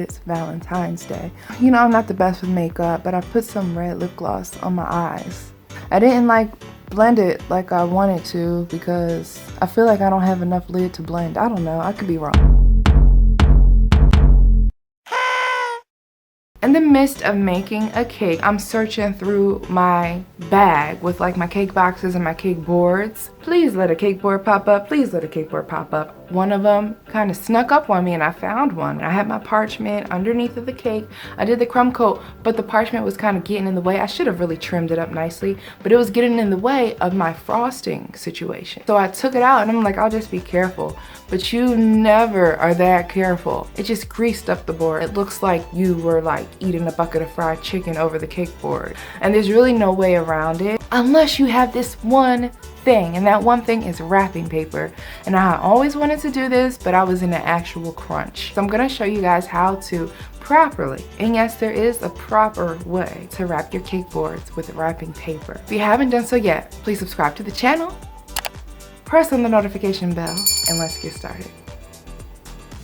It's Valentine's Day. You know, I'm not the best with makeup, but I put some red lip gloss on my eyes. I didn't blend it like I wanted to because I feel like I don't have enough lid to blend. I don't know, I could be wrong. In the midst of making a cake, I'm searching through my bag with like my cake boxes and my cake boards. Please let a cake board pop up. Please let a cake board pop up. One of them kind of snuck up on me and I found one. I had my parchment underneath of the cake. I did the crumb coat, but the parchment was kind of getting in the way. I should have really trimmed it up nicely, but it was getting in the way of my frosting situation. So I took it out and I'm like, I'll just be careful. But you never are that careful. It just greased up the board. It looks like you were like eating a bucket of fried chicken over the cake board. And there's really no way around it unless you have this one thing, and that one thing is wrapping paper. And I always wanted to do this, but I was in an actual crunch. So I'm gonna show you guys how to properly, and yes, there is a proper way to wrap your cake boards with wrapping paper. If you haven't done so yet, please subscribe to the channel, press on the notification bell, and let's get started.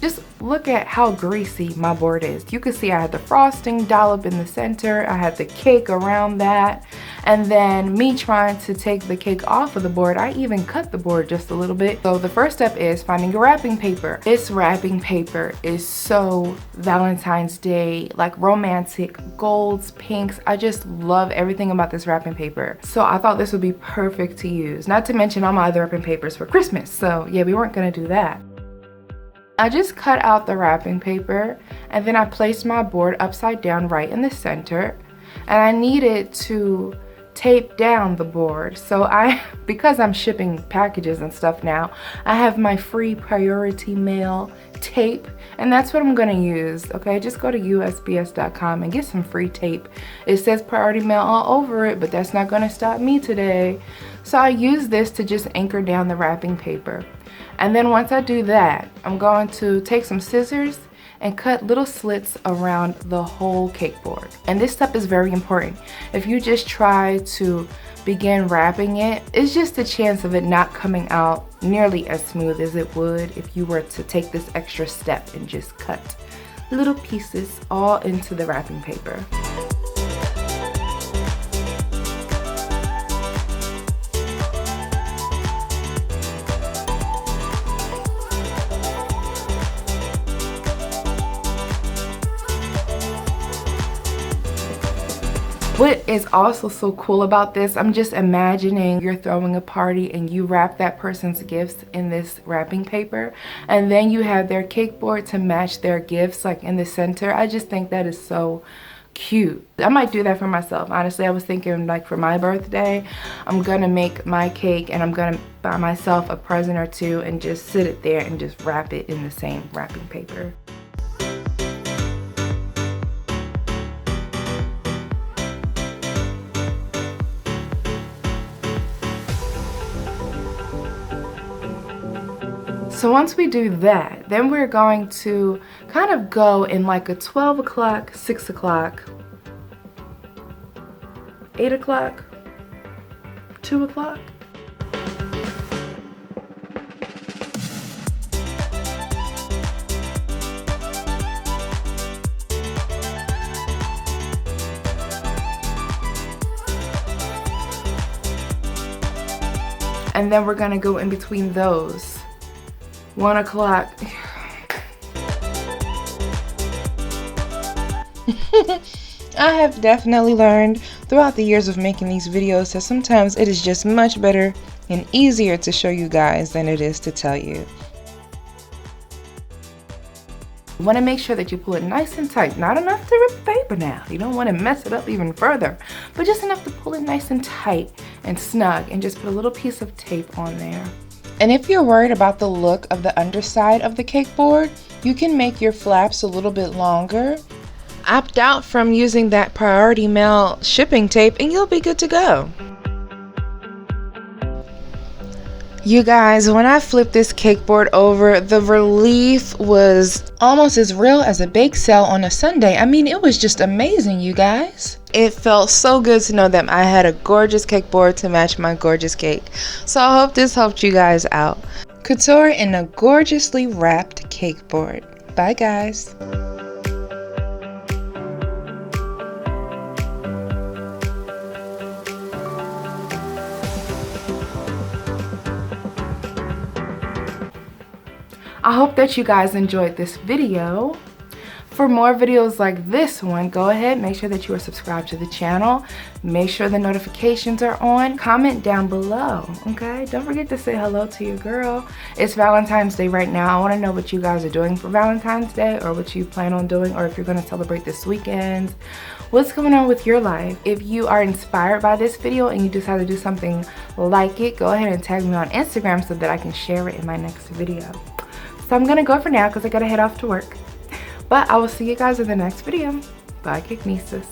Just look at how greasy my board is. You can see I had the frosting dollop in the center, I had the cake around that, and then me trying to take the cake off of the board, I even cut the board just a little bit. So the first step is finding a wrapping paper. This wrapping paper is so Valentine's Day, like romantic, golds, pinks. I just love everything about this wrapping paper. So I thought this would be perfect to use. Not to mention all my other wrapping papers for Christmas. So yeah, we weren't gonna do that. I just cut out the wrapping paper and then I placed my board upside down right in the center, and I needed to tape down the board. So because I'm shipping packages and stuff now, I have my free priority mail tape, and that's what I'm gonna use. Okay, just go to usps.com and get some free tape. It says priority mail all over it, but that's not gonna stop me today. So I use this to just anchor down the wrapping paper. And then once I do that, I'm going to take some scissors and cut little slits around the whole cake board. And this step is very important. If you just try to begin wrapping it, it's just a chance of it not coming out nearly as smooth as it would if you were to take this extra step and just cut little pieces all into the wrapping paper. What is also so cool about this, I'm just imagining you're throwing a party and you wrap that person's gifts in this wrapping paper, and then you have their cake board to match their gifts like in the center. I just think that is so cute. I might do that for myself. Honestly, I was thinking like for my birthday, I'm gonna make my cake and I'm gonna buy myself a present or two and just sit it there and just wrap it in the same wrapping paper. So once we do that, then we're going to kind of go in like a 12 o'clock, 6 o'clock, 8 o'clock, 2 o'clock. And then we're gonna go in between those. 1 o'clock. I have definitely learned throughout the years of making these videos that sometimes it is just much better and easier to show you guys than it is to tell you. You want to make sure that you pull it nice and tight. Not enough to rip the paper now. You don't want to mess it up even further. But just enough to pull it nice and tight and snug, and just put a little piece of tape on there. And if you're worried about the look of the underside of the cake board, you can make your flaps a little bit longer. Opt out from using that priority mail shipping tape and you'll be good to go. You guys, when I flipped this cake board over, the relief was almost as real as a bake sale on a Sunday. I mean, it was just amazing, you guys. It felt so good to know that I had a gorgeous cake board to match my gorgeous cake. So I hope this helped you guys out. Couture in a gorgeously wrapped cake board. Bye, guys. I hope that you guys enjoyed this video. For more videos like this one, go ahead, make sure that you are subscribed to the channel. Make sure the notifications are on. Comment down below, okay? Don't forget to say hello to your girl. It's Valentine's Day right now. I want to know what you guys are doing for Valentine's Day, or what you plan on doing, or if you're going to celebrate this weekend. What's going on with your life? If you are inspired by this video and you decide to do something like it, go ahead and tag me on Instagram so that I can share it in my next video. So I'm going to go for now because I got to head off to work. But I will see you guys in the next video. Bye, Cake Nieces.